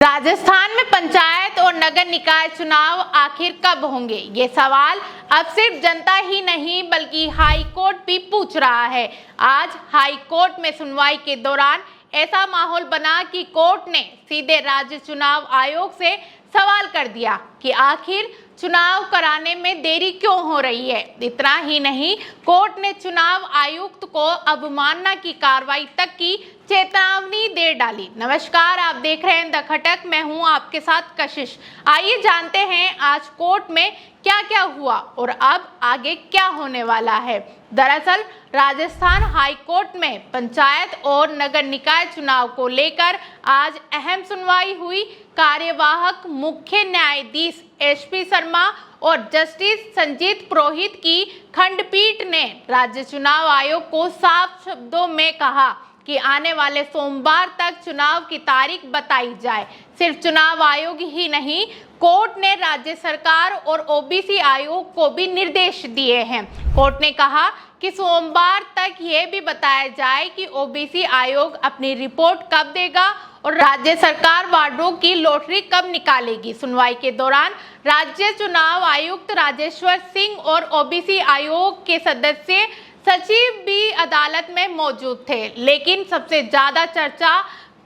राजस्थान में पंचायत और नगर निकाय चुनाव आखिर कब होंगे? ये सवाल अब सिर्फ जनता ही नहीं बल्कि हाई कोर्ट भी पूछ रहा है। आज हाई कोर्ट में सुनवाई के दौरान ऐसा माहौल बना कि कोर्ट ने सीधे राज्य चुनाव आयोग से सवाल कर दिया कि आखिर चुनाव कराने में देरी क्यों हो रही है। इतना ही नहीं, कोर्ट ने चुनाव आयुक्त को अवमानना की कार्रवाई तक की चेतावनी दे डाली। नमस्कार, आप देख रहे हैं द खटक। मैं हूं आपके साथ कशिश। आइए जानते हैं आज कोर्ट में क्या क्या हुआ और अब आगे क्या होने वाला है। दरअसल राजस्थान हाई कोर्ट में पंचायत और नगर निकाय चुनाव को लेकर आज अहम सुनवाई हुई। कार्यवाहक मुख्य न्यायाधीश एसपी शर्मा और जस्टिस संजीत पुरोहित की खंडपीठ ने राज्य चुनाव आयोग को साफ शब्दों में कहा कि आने वाले सोमवार तक चुनाव की तारीख बताई जाए। सिर्फ चुनाव आयोग ही नहीं, कोर्ट ने राज्य सरकार और ओबीसी आयोग को भी निर्देश दिए हैं। कोर्ट ने कहा कि सोमवार तक यह भी बताया जाए कि ओबीसी आयोग अपनी रिपोर्ट कब देगा और राज्य सरकार वार्डों की लॉटरी कब निकालेगी। सुनवाई के दौरान राज्य चुनाव आयुक्त राजेश्वर सिंह और ओबीसी आयोग के सदस्य सचिव भी अदालत में मौजूद थे। लेकिन सबसे ज्यादा चर्चा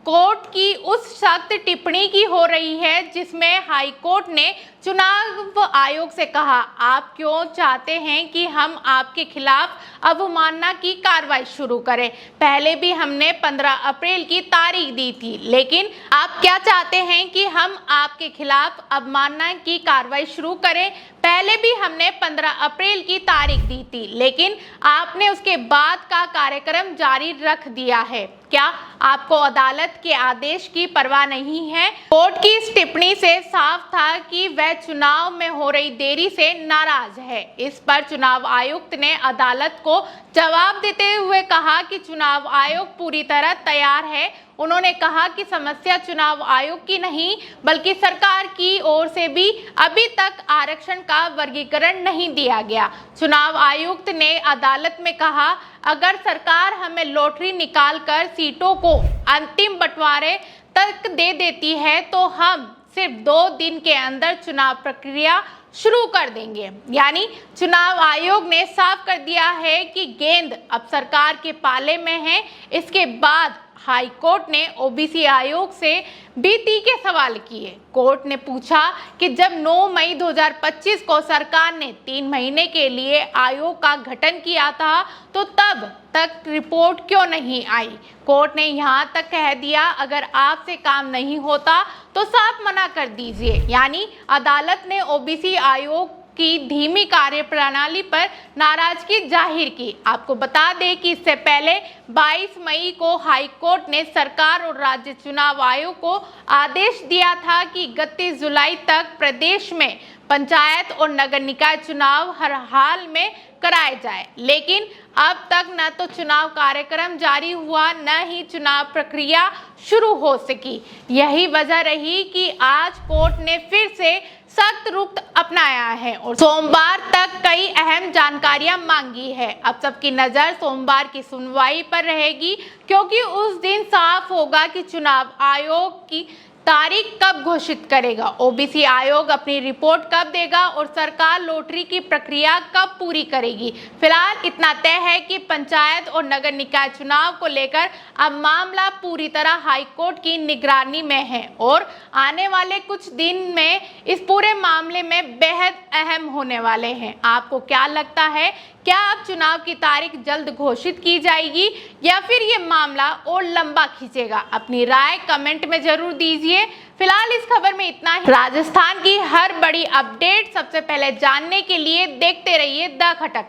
कोर्ट की उस सख्त टिप्पणी की हो रही है जिसमें हाई कोर्ट ने चुनाव आयोग से कहा, आप क्यों चाहते हैं कि हम आपके खिलाफ अवमानना की कार्रवाई शुरू करें? पहले भी हमने 15 अप्रैल की तारीख दी थी, लेकिन आप क्या चाहते हैं कि हम आपके खिलाफ अवमानना की कार्रवाई शुरू करें? पहले भी हमने 15 अप्रैल की तारीख दी थी, लेकिन आपने उसके बाद का कार्यक्रम जारी रख दिया है। क्या आपको अदालत के आदेश की परवाह नहीं है? कोर्ट की इस टिप्पणी से साफ था कि वह चुनाव में हो रही देरी से नाराज है। इस पर चुनाव आयुक्त ने अदालत को जवाब देते हुए कहा कि चुनाव आयोग पूरी तरह तैयार है। उन्होंने कहा कि समस्या चुनाव आयोग की नहीं बल्कि सरकार की ओर से भी अभी तक आरक्षण का वर्गीकरण नहीं दिया गया। चुनाव आयुक्त ने अदालत में कहा, अगर सरकार हमें लॉटरी निकालकर सीटों को अंतिम बंटवारे तक दे देती है तो हम सिर्फ 2 दिन के अंदर चुनाव प्रक्रिया शुरू कर देंगे। यानी चुनाव आयोग ने साफ कर दिया है कि गेंद अब सरकार के पाले में है। इसके बाद हाई कोर्ट ने ओबीसी आयोग से भी तीखे सवाल किए। कोर्ट ने पूछा कि जब 9 मई 2025 को सरकार ने 3 महीने के लिए आयोग का गठन किया था तो तब तक रिपोर्ट क्यों नहीं आई? कोर्ट ने यहाँ तक कह दिया, अगर आपसे काम नहीं होता तो साफ मना कर दीजिए। यानी अदालत ने ओबीसी आयोग की धीमी कार्यप्रणाली पर नाराजगी जाहिर की। आपको बता दें कि इससे पहले 22 मई को हाई कोर्ट ने सरकार और राज्य चुनाव आयोग को आदेश दिया था कि 31 जुलाई तक प्रदेश में पंचायत और नगर निकाय चुनाव हर हाल में कराए जाए। लेकिन अब तक न तो चुनाव कार्यक्रम जारी हुआ न ही चुनाव प्रक्रिया शुरू हो सकी। यही वजह रही कि आज कोर्ट ने फिर से सख्त रुख अपनाया है और सोमवार तक कई अहम जानकारियां मांगी है। अब सबकी नजर सोमवार की सुनवाई पर रहेगी, क्योंकि उस दिन साफ होगा कि चुनाव आयोग की तारीख कब घोषित करेगा, ओबीसी आयोग अपनी रिपोर्ट कब देगा और सरकार लॉटरी की प्रक्रिया कब पूरी करेगी। फिलहाल इतना तय है कि पंचायत और नगर निकाय चुनाव को लेकर अब मामला पूरी तरह हाई कोर्ट की निगरानी में है और आने वाले कुछ दिन में इस पूरे मामले में बेहद अहम होने वाले हैं। आपको क्या लगता है, क्या अब चुनाव की तारीख जल्द घोषित की जाएगी या फिर ये मामला और लंबा खींचेगा? अपनी राय कमेंट में जरूर दीजिए। फिलहाल इस खबर में इतना ही। राजस्थान की हर बड़ी अपडेट सबसे पहले जानने के लिए देखते रहिए द खटक।